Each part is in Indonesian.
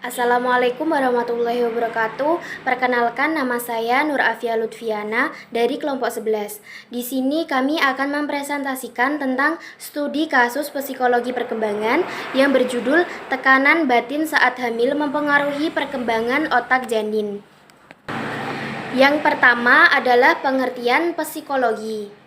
Assalamualaikum warahmatullahi wabarakatuh. Perkenalkan, nama saya Nur Afia Lutfiana dari kelompok 11. Di sini kami akan mempresentasikan tentang studi kasus psikologi perkembangan yang berjudul Tekanan Batin Saat Hamil Mempengaruhi Perkembangan Otak Janin. Yang pertama adalah pengertian psikologi.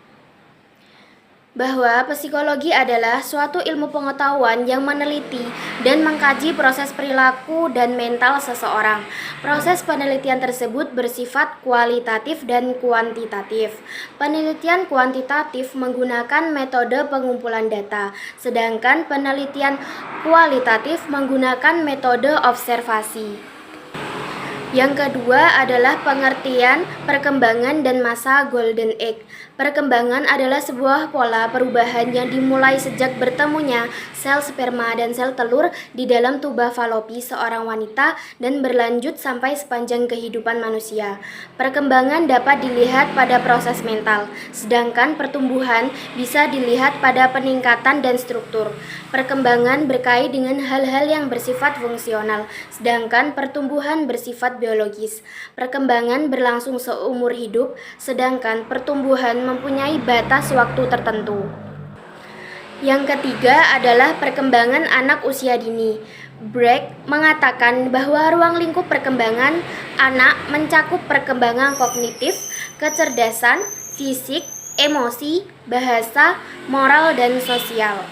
Bahwa psikologi adalah suatu ilmu pengetahuan yang meneliti dan mengkaji proses perilaku dan mental seseorang. Proses penelitian tersebut bersifat kualitatif dan kuantitatif. Penelitian kuantitatif menggunakan metode pengumpulan data, sedangkan penelitian kualitatif menggunakan metode observasi. Yang kedua adalah pengertian perkembangan dan masa Golden Age. Perkembangan adalah sebuah pola perubahan yang dimulai sejak bertemunya sel sperma dan sel telur di dalam tuba falopi seorang wanita dan berlanjut sampai sepanjang kehidupan manusia. Perkembangan dapat dilihat pada proses mental, sedangkan pertumbuhan bisa dilihat pada peningkatan dan struktur. Perkembangan berkait dengan hal-hal yang bersifat fungsional, sedangkan pertumbuhan bersifat biologis. Perkembangan berlangsung seumur hidup, sedangkan pertumbuhan mempunyai batas waktu tertentu. Yang ketiga adalah perkembangan anak usia dini. Brecht mengatakan bahwa ruang lingkup perkembangan anak mencakup perkembangan kognitif, kecerdasan, fisik, emosi, bahasa, moral, dan sosial.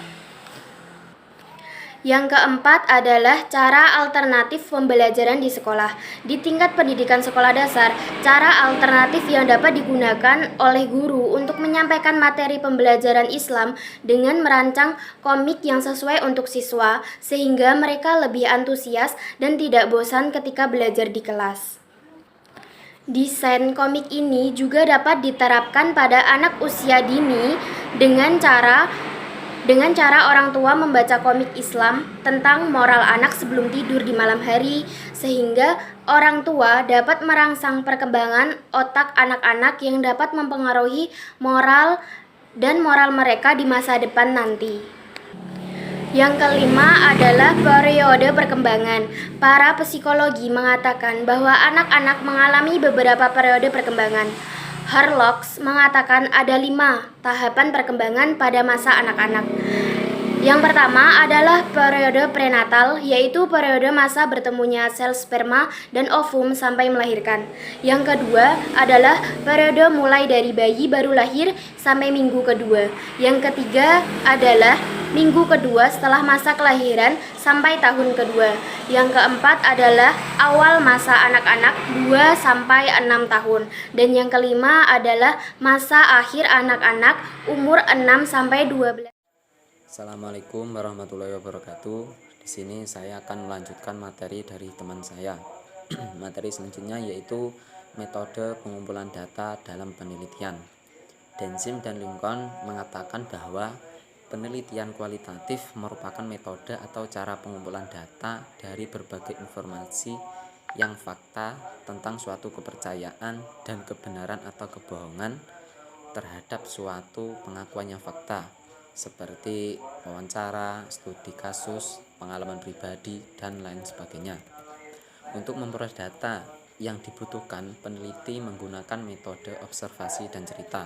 Yang keempat adalah cara alternatif pembelajaran di sekolah. Di tingkat pendidikan sekolah dasar, cara alternatif yang dapat digunakan oleh guru untuk menyampaikan materi pembelajaran Islam dengan merancang komik yang sesuai untuk siswa, sehingga mereka lebih antusias dan tidak bosan ketika belajar di kelas. Desain komik ini juga dapat diterapkan pada anak usia dini dengan cara orang tua membaca komik Islam tentang moral anak sebelum tidur di malam hari, sehingga orang tua dapat merangsang perkembangan otak anak-anak yang dapat mempengaruhi moral mereka di masa depan nanti. Yang kelima adalah periode perkembangan. Para psikologi mengatakan bahwa anak-anak mengalami beberapa periode perkembangan. Harlock mengatakan ada 5 tahapan perkembangan pada masa anak-anak. Yang pertama adalah periode prenatal, yaitu periode masa bertemunya sel sperma dan ovum sampai melahirkan. Yang kedua adalah periode mulai dari bayi baru lahir sampai minggu kedua. Yang ketiga adalah minggu kedua setelah masa kelahiran sampai tahun kedua. Yang keempat adalah awal masa anak-anak 2-6 tahun. Dan yang kelima adalah masa akhir anak-anak umur 6-12. Assalamualaikum warahmatullahi wabarakatuh. Di sini saya akan melanjutkan materi dari teman saya. Materi selanjutnya yaitu metode pengumpulan data dalam penelitian. Denzim dan Lincoln mengatakan bahwa penelitian kualitatif merupakan metode atau cara pengumpulan data dari berbagai informasi yang fakta tentang suatu kepercayaan dan kebenaran atau kebohongan terhadap suatu pengakuan yang fakta, seperti wawancara, studi kasus, pengalaman pribadi, dan lain sebagainya. Untuk memperoleh data yang dibutuhkan, peneliti menggunakan metode observasi dan cerita.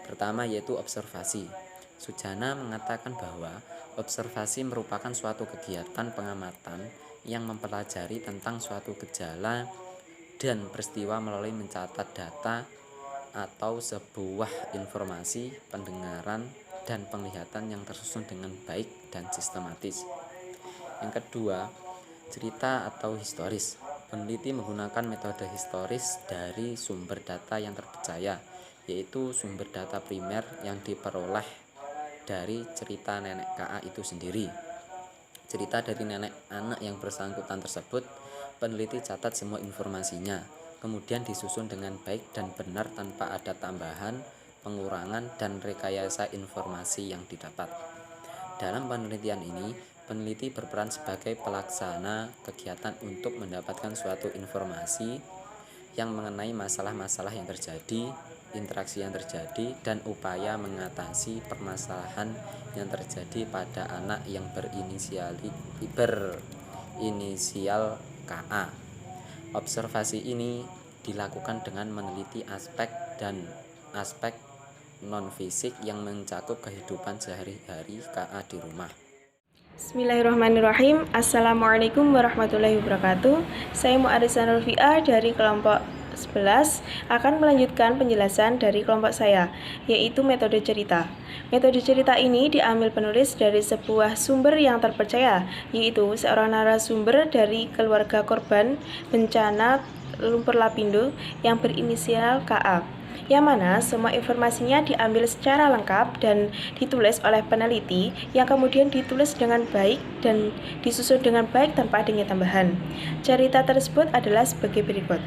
Pertama yaitu observasi. Sujana mengatakan bahwa observasi merupakan suatu kegiatan pengamatan yang mempelajari tentang suatu gejala dan peristiwa melalui mencatat data atau sebuah informasi, pendengaran, dan penglihatan yang tersusun dengan baik dan sistematis. Yang kedua, cerita atau historis. Peneliti menggunakan metode historis dari sumber data yang terpercaya, yaitu sumber data primer yang diperoleh dari cerita nenek KA itu sendiri. Cerita dari nenek anak yang bersangkutan tersebut, peneliti catat semua informasinya, kemudian disusun dengan baik dan benar tanpa ada tambahan, pengurangan, dan rekayasa informasi yang didapat. Dalam penelitian ini, peneliti berperan sebagai pelaksana kegiatan untuk mendapatkan suatu informasi yang mengenai masalah-masalah yang terjadi, interaksi yang terjadi, dan upaya mengatasi permasalahan yang terjadi pada anak yang berinisial KA. Observasi ini dilakukan dengan meneliti aspek non-fisik yang mencakup kehidupan sehari-hari KA di rumah. Bismillahirrahmanirrahim. Assalamualaikum warahmatullahi wabarakatuh. Saya Mu'arisan Rufia dari kelompok 11 akan melanjutkan penjelasan dari kelompok saya, yaitu metode cerita. Metode cerita ini diambil penulis dari sebuah sumber yang terpercaya, yaitu seorang narasumber dari keluarga korban bencana lumpur Lapindo yang berinisial KA, yang mana semua informasinya diambil secara lengkap dan ditulis oleh peneliti yang kemudian ditulis dengan baik dan disusun dengan baik tanpa adanya tambahan. Cerita tersebut adalah sebagai berikut.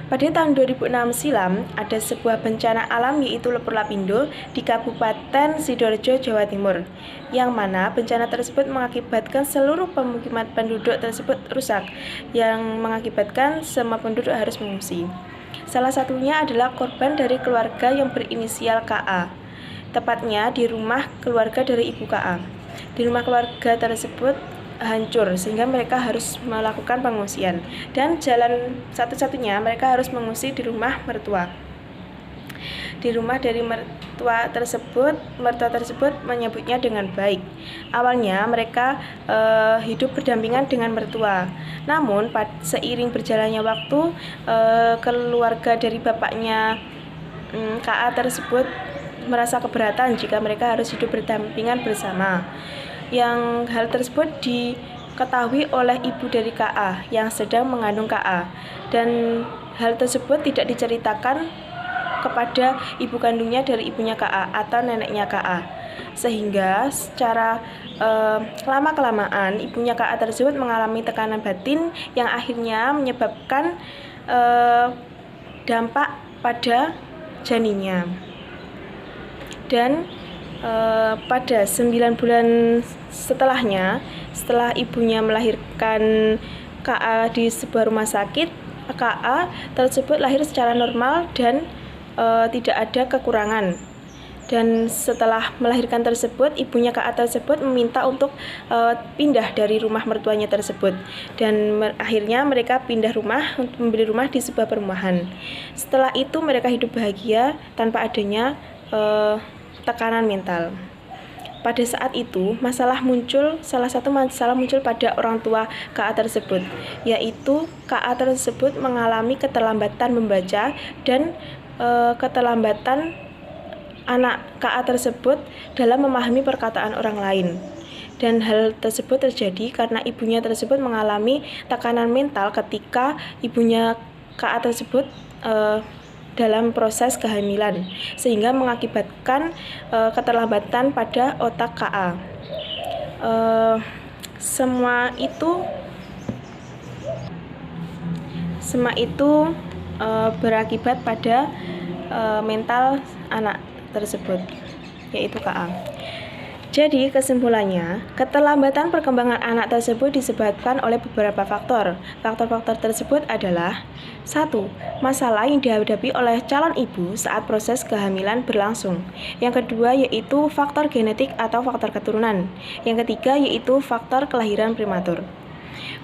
Pada tahun 2006 silam, ada sebuah bencana alam yaitu lumpur Lapindo di Kabupaten Sidoarjo, Jawa Timur, yang mana bencana tersebut mengakibatkan seluruh pemukiman penduduk tersebut rusak, yang mengakibatkan semua penduduk harus mengungsi. Salah satunya adalah korban dari keluarga yang berinisial KA, tepatnya di rumah keluarga dari ibu KA. Di rumah keluarga tersebut hancur sehingga mereka harus melakukan pengungsian, dan jalan satu-satunya mereka harus mengungsi di rumah mertua. Di rumah dari mertua tersebut menyebutnya dengan baik. Awalnya mereka hidup berdampingan dengan mertua. Namun seiring berjalannya waktu, keluarga dari bapaknya KA tersebut merasa keberatan jika mereka harus hidup berdampingan bersama. Yang hal tersebut diketahui oleh ibu dari KA yang sedang mengandung KA, dan hal tersebut tidak diceritakan kepada ibu kandungnya dari ibunya KA atau neneknya KA, sehingga secara lama-kelamaan ibunya KA tersebut mengalami tekanan batin yang akhirnya menyebabkan dampak pada janinnya. Dan pada 9 bulan setelahnya, setelah ibunya melahirkan KA di sebuah rumah sakit, KA tersebut lahir secara normal dan tidak ada kekurangan. Dan setelah melahirkan tersebut, ibunya KA tersebut meminta untuk pindah dari rumah mertuanya tersebut, dan akhirnya mereka pindah rumah untuk membeli rumah di sebuah perumahan. Setelah itu mereka hidup bahagia tanpa adanya tekanan mental. Pada saat itu, salah satu masalah muncul pada orang tua KA tersebut, yaitu KA tersebut mengalami keterlambatan membaca dan keterlambatan anak KA tersebut dalam memahami perkataan orang lain. Dan hal tersebut terjadi karena ibunya tersebut mengalami tekanan mental ketika ibunya KA tersebut dalam proses kehamilan, sehingga mengakibatkan keterlambatan pada otak KA. Semua itu berakibat pada mental anak tersebut, yaitu KA. Jadi kesimpulannya, keterlambatan perkembangan anak tersebut disebabkan oleh beberapa faktor. Faktor-faktor tersebut adalah: 1. Masalah yang dihadapi oleh calon ibu saat proses kehamilan berlangsung. Yang kedua yaitu faktor genetik atau faktor keturunan. Yang ketiga yaitu faktor kelahiran prematur.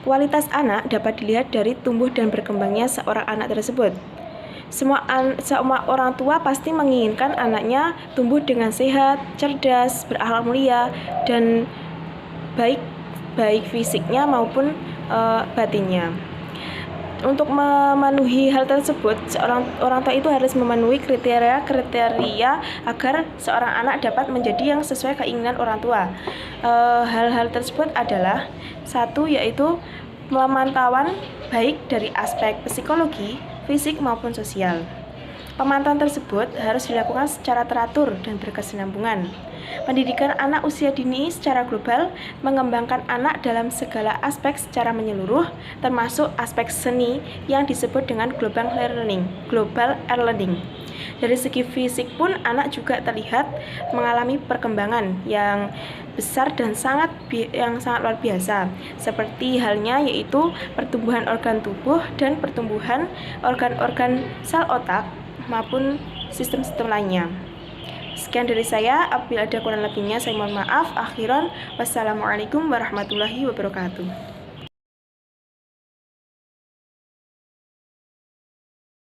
Kualitas anak dapat dilihat dari tumbuh dan berkembangnya seorang anak tersebut. Semua orang tua pasti menginginkan anaknya tumbuh dengan sehat, cerdas, berakhlak mulia, dan baik fisiknya maupun batinnya. Untuk memenuhi hal tersebut, orang tua itu harus memenuhi kriteria agar seorang anak dapat menjadi yang sesuai keinginan orang tua. Hal-hal tersebut adalah: 1. Yaitu pemantauan baik dari aspek psikologi, fisik maupun sosial. Pemantauan tersebut harus dilakukan secara teratur dan berkesinambungan. Pendidikan anak usia dini secara global mengembangkan anak dalam segala aspek secara menyeluruh, termasuk aspek seni yang disebut dengan global learning. Dari segi fisik pun anak juga terlihat mengalami perkembangan yang besar dan sangat luar biasa, seperti halnya yaitu pertumbuhan organ tubuh dan pertumbuhan organ-organ sel otak maupun sistem-sistem lainnya. Sekian dari saya, apabila ada kurang lebihnya saya mohon maaf. Akhiran, wassalamualaikum warahmatullahi wabarakatuh.